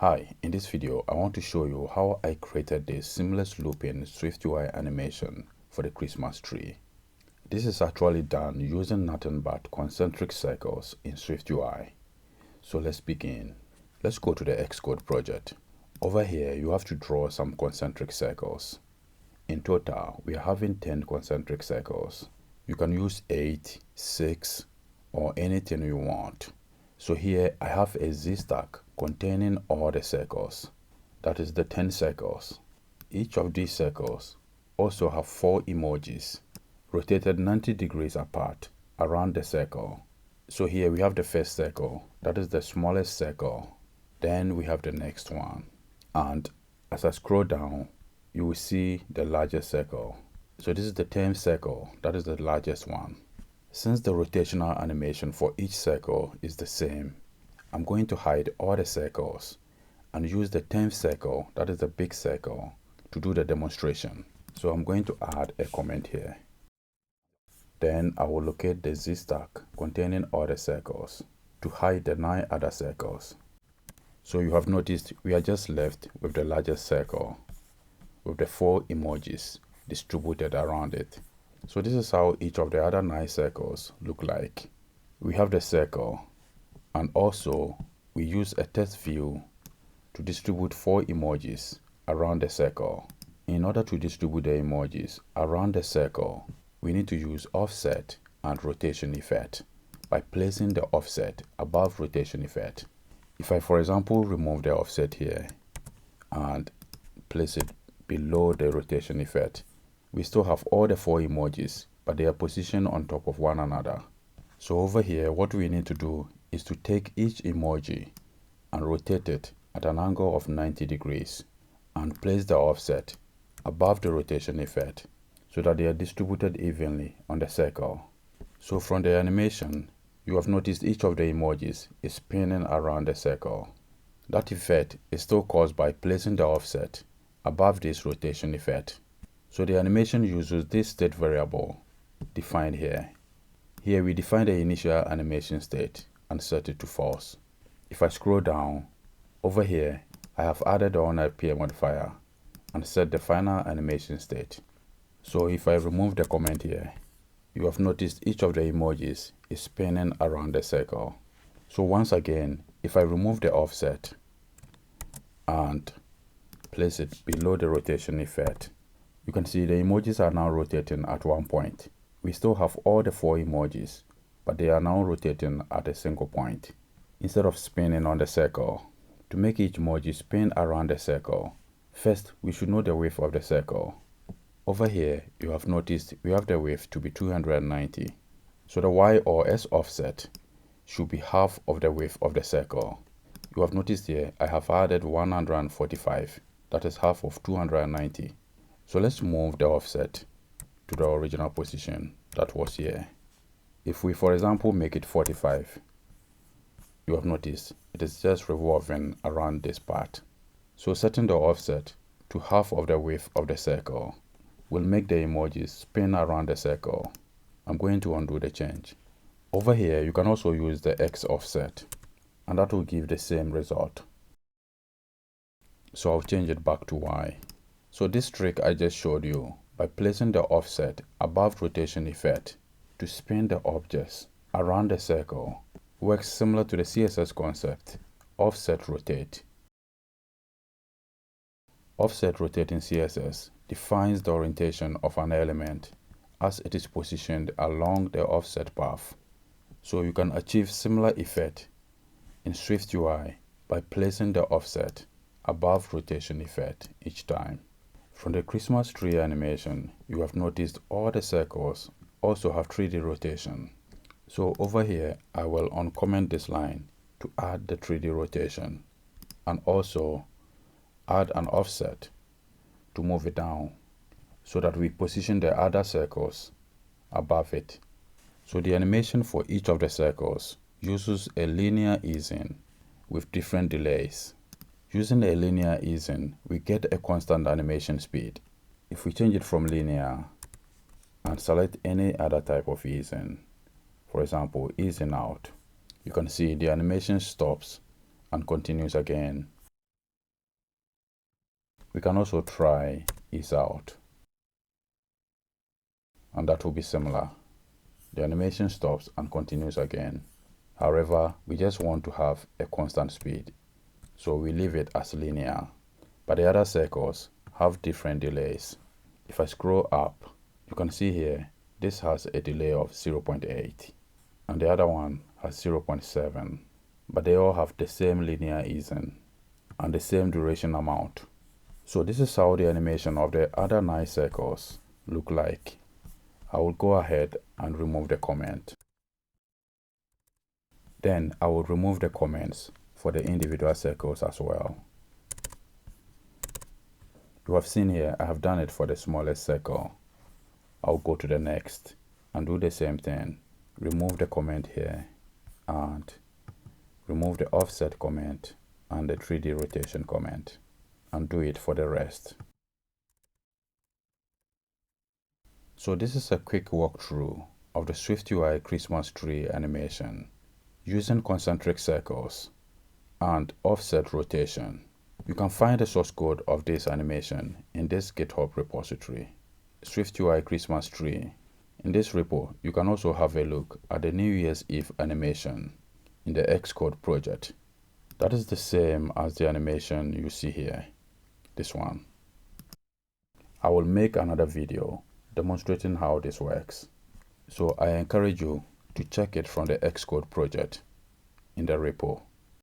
Hi, in this video, I want to show you how I created this seamless looping SwiftUI animation for the Christmas tree. This is actually done using nothing but concentric circles in SwiftUI. So let's begin. Let's go to the Xcode project. Over here, you have to draw some concentric circles. In total, we are having 10 concentric circles. You can use 8, 6, or anything you want. So here I have a Z-stack containing all the circles. That is the 10 circles. Each of these circles also have 4 emojis rotated 90 degrees apart around the circle. So here we have the first circle, that is the smallest circle. Then we have the next one. And as I scroll down, you will see the largest circle. So this is the 10th circle, that is the largest one. Since the rotational animation for each circle is the same, I'm going to hide all the circles and use the 10th circle, that is the big circle, to do the demonstration. So I'm going to add a comment here. Then I will locate the Z-stack containing all the circles to hide the 9 other circles. So you have noticed we are just left with the largest circle with the 4 emojis distributed around it. So this is how each of the other 9 circles look like. We have the circle, and also we use a text view to distribute 4 emojis around the circle. In order to distribute the emojis around the circle, we need to use offset and rotation effect by placing the offset above rotation effect. If I, for example, remove the offset here and place it below the rotation effect, we still have all the 4 emojis, but they are positioned on top of one another. So over here, what we need to do is to take each emoji and rotate it at an angle of 90 degrees and place the offset above the rotation effect so that they are distributed evenly on the circle. So from the animation, you have noticed each of the emojis is spinning around the circle. That effect is still caused by placing the offset above this rotation effect. So the animation uses this state variable defined here. Here we define the initial animation state and set it to false. If I scroll down, over here I have added the onAppear modifier and set the final animation state. So if I remove the comment here, you have noticed each of the emojis is spinning around the circle. So once again, if I remove the offset and place it below the rotation effect, you can see the emojis are now rotating at one point. We still have all the 4 emojis, but they are now rotating at a single point instead of spinning on the circle. To make each emoji spin around the circle, first we should know the width of the circle. Over here, you have noticed we have the width to be 290. So the Y or S offset should be half of the width of the circle. You have noticed here I have added 145, that is half of 290. So let's move the offset to the original position that was here. If we, for example, make it 45, you have noticed it is just revolving around this part. So setting the offset to half of the width of the circle will make the emojis spin around the circle. I'm going to undo the change. Over here, you can also use the X offset, and that will give the same result. So I'll change it back to Y. So this trick I just showed you by placing the offset above rotation effect to spin the objects around the circle works similar to the CSS concept, offset rotate. Offset rotate in CSS defines the orientation of an element as it is positioned along the offset path. So you can achieve similar effect in SwiftUI by placing the offset above rotation effect each time. From the Christmas tree animation, you have noticed all the circles also have 3D rotation. So over here, I will uncomment this line to add the 3D rotation and also add an offset to move it down so that we position the other circles above it. So the animation for each of the circles uses a linear easing with different delays. Using a linear easing, we get a constant animation speed. If we change it from linear and select any other type of easing, for example, easing out, you can see the animation stops and continues again. We can also try ease out, and that will be similar. The animation stops and continues again. However, we just want to have a constant speed, so we leave it as linear. But the other circles have different delays. If I scroll up, you can see here, this has a delay of 0.8 and the other one has 0.7, but they all have the same linear easing and the same duration amount. So this is how the animation of the other 9 circles look like. I will go ahead and remove the comment. Then I will remove the comments for the individual circles as well. You have seen here, I have done it for the smallest circle. I'll go to the next and do the same thing. Remove the comment here and remove the offset comment and the 3D rotation comment, and do it for the rest. So this is a quick walkthrough of the SwiftUI Christmas Tree animation using concentric circles and offset rotation. You can find the source code of this animation in this GitHub repository, SwiftUI Christmas Tree. In this repo, you can also have a look at the New Year's Eve animation in the Xcode project. That is the same as the animation you see here, this one. I will make another video demonstrating how this works, so I encourage you to check it from the Xcode project in the repo.